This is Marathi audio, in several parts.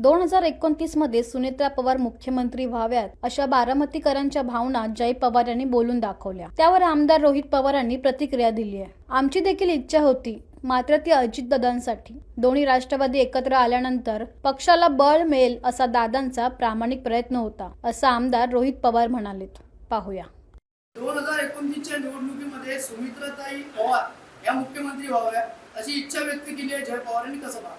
2029 मध्ये सुनेत्रा पवार मुख्यमंत्री व्हाव्यात अशा बारामतीकरांच्या भावना जय पवार यांनी बोलून दाखवल्या। त्यावर आमदार रोहित पवारांनी प्रतिक्रिया दिली आहे। आमची देखील इच्छा होती, मात्र ती अजितदादांसाठी। दोन्ही राष्ट्रवादी एकत्र आल्यानंतर पक्षाला बळ मिळेल असा दादांचा प्रामाणिक प्रयत्न होता, असं आमदार रोहित पवार म्हणालेत। पाहूया। 2029च्या निवडणुकीमध्ये सुमित्राताई पवार या मुख्यमंत्री व्हाव्या अशी इच्छा व्यक्त केली आहे। जय पवारांनी कसं पाहता?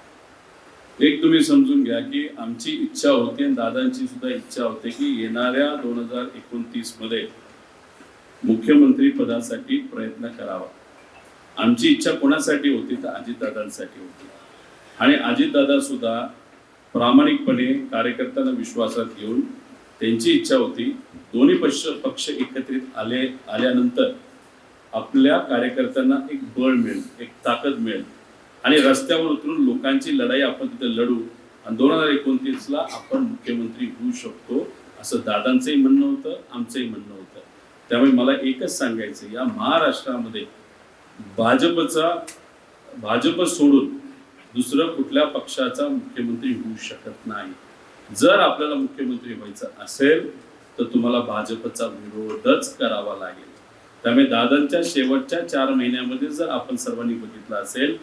एक तुम्ही समजून घ्या की आमची इच्छा होती आणि दादांची सुद्धा इच्छा होती की येणाऱ्या 2029 मध्ये मुख्यमंत्री पदासाठी प्रयत्न करावा। आमची इच्छा कोणासाठी होती तर अजितदादांसाठी होती आणि अजितदादा सुद्धा प्रामाणिकपणे कार्यकर्त्यांना विश्वासात घेऊन त्यांची इच्छा होती दोन्ही पक्ष एकत्रित आल्यानंतर आपल्या कार्यकर्त्यांना एक बळ मिळेल, एक ताकद मिळेल आणि रस्त्यावर उतरून लोकांची लढाई आपण तिथे लढू आणि 2029ला आपण मुख्यमंत्री होऊ शकतो असं दादांचंही म्हणणं होतं, आमचंही म्हणणं होतं। त्यामुळे मला एकच सांगायचं, या महाराष्ट्रामध्ये भाजप सोडून दुसरं कुठल्या पक्षाचा मुख्यमंत्री होऊ शकत नाही। जर आपल्याला मुख्यमंत्री व्हायचं असेल तर तुम्हाला भाजपचा विरोधच करावा लागेल। त्यामुळे दादांच्या शेवटच्या 4 महिन्यामध्ये जर आपण सर्वांनी बघितलं असेल,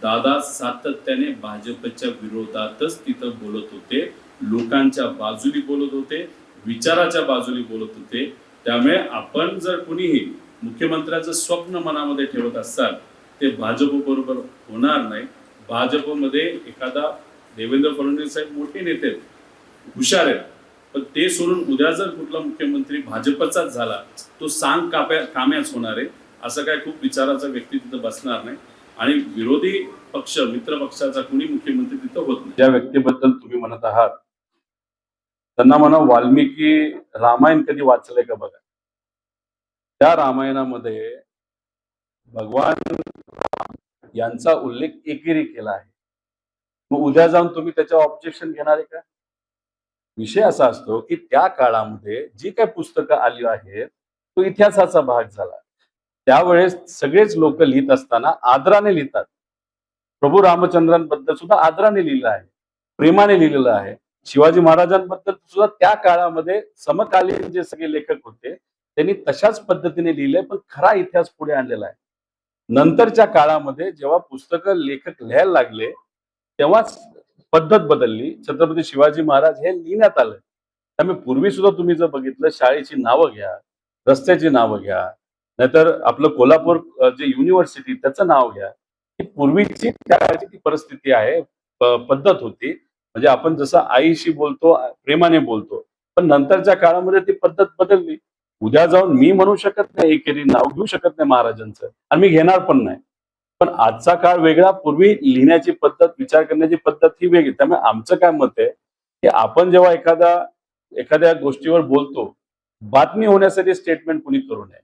दादा सातत्याने भाजपच्या विरोधातच तिथं बोलत होते, लोकांच्या बाजूनी बोलत होते, विचाराच्या बाजूनी बोलत होते। त्यामुळे आपण जर कुणीही मुख्यमंत्र्याचं स्वप्न मनामध्ये ठेवत असाल ते भाजप बरोबर होणार नाही। भाजपमध्ये एखादा देवेंद्र फडणवीस साहेब मोठे नेते हुशार आहेत, पण ते सोडून उद्या जर कुठला मुख्यमंत्री भाजपचाच झाला तो सांग काम्याच होणार आहे। असं काय खूप विचाराचा व्यक्ती तिथं बसणार नाही आणि विरोधी पक्ष मित्र पक्षाचा कुणी मुख्यमंत्री तिथं होत नाही। ज्या व्यक्तीबद्दल तुम्ही म्हणत आहात त्यांना म्हणा, वाल्मिकी रामायण कधी वाचलंय का बघा। त्या रामायणामध्ये भगवान यांचा उल्लेख एकेरी केला आहे। मग उद्या जाऊन तुम्ही त्याच्यावर ऑब्जेक्शन घेणार आहे का? विषय असा असतो की त्या काळामध्ये जी काही पुस्तकं आली आहेत तो इतिहासाचा भाग झाला। त्यावेळेस सगळेच लोक लिहित असताना आदराने लिहितात। प्रभू रामचंद्रांबद्दल सुद्धा आदराने लिहिलं आहे, प्रेमाने लिहिलेलं आहे। शिवाजी महाराजांबद्दल सुद्धा त्या काळामध्ये समकालीन जे सगळे लेखक होते त्यांनी तशाच पद्धतीने लिहिले, पण खरा इतिहास पुढे आणलेला आहे। नंतरच्या काळामध्ये जेव्हा पुस्तकं लेखक लिहायला लागले तेव्हाच पद्धत बदलली, छत्रपती शिवाजी महाराज हे लिहिण्यात आलं। त्यामुळे पूर्वी सुद्धा तुम्ही जर बघितलं, शाळेची नावं घ्या, रस्त्याची नावं घ्या, नाहीतर आपलं कोल्हापूर जे युनिव्हर्सिटी त्याचं नाव घ्या, ही पूर्वीची त्याची ती परिस्थिती आहे, पद्धत होती। म्हणजे आपण जसं आईशी बोलतो प्रेमाने बोलतो, पण नंतरच्या काळामध्ये ती पद्धत बदलली। उद्या जाऊन मी म्हणू शकत नाही, एकेरी नाव घेऊ शकत नाही महाराजांचं आणि मी घेणार पण नाही। पण आजचा काळ वेगळा, पूर्वी लिहिण्याची पद्धत, विचार करण्याची पद्धत ही वेगळी। त्यामुळे आमचं काय मत आहे की आपण जेव्हा एखाद्या गोष्टीवर बोलतो, बातमी होण्यासाठी स्टेटमेंट कुणी करू नये।